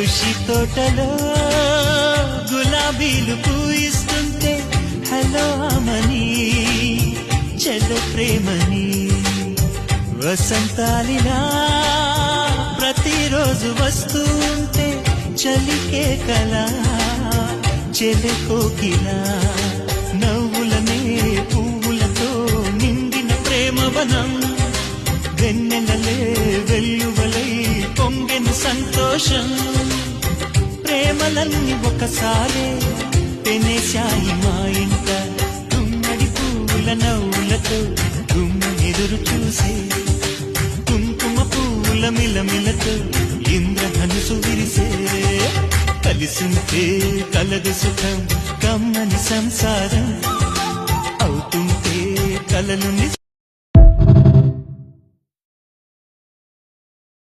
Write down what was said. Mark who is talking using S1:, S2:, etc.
S1: తులసి తోటలో గులాబీలు పూయిస్తుంటే హలో అమని చెల్లు ప్రేమని వసంతాలిలా ప్రతిరోజు వస్తూ ఉంటే చలికే కలా చెలి కోకిలా నవ్వులనే పువ్వులతో నిండిన ప్రేమవనం వెన్నెలలే వెల్లువలై పొంగెను సంతోషం ప్రేమలన్నీ ఒకసారే పెనేశాయి మా ఇంట గుమ్మడి పువ్వుల నవ్వులతో ఎదురు చూసే కుంకుమ పువ్వుల మిలమిలతో ఇంద్రధనుసు విరిసే కలిసుంటే కలదు సుఖం కమ్మని సంసారం అవుతుంటే కలలు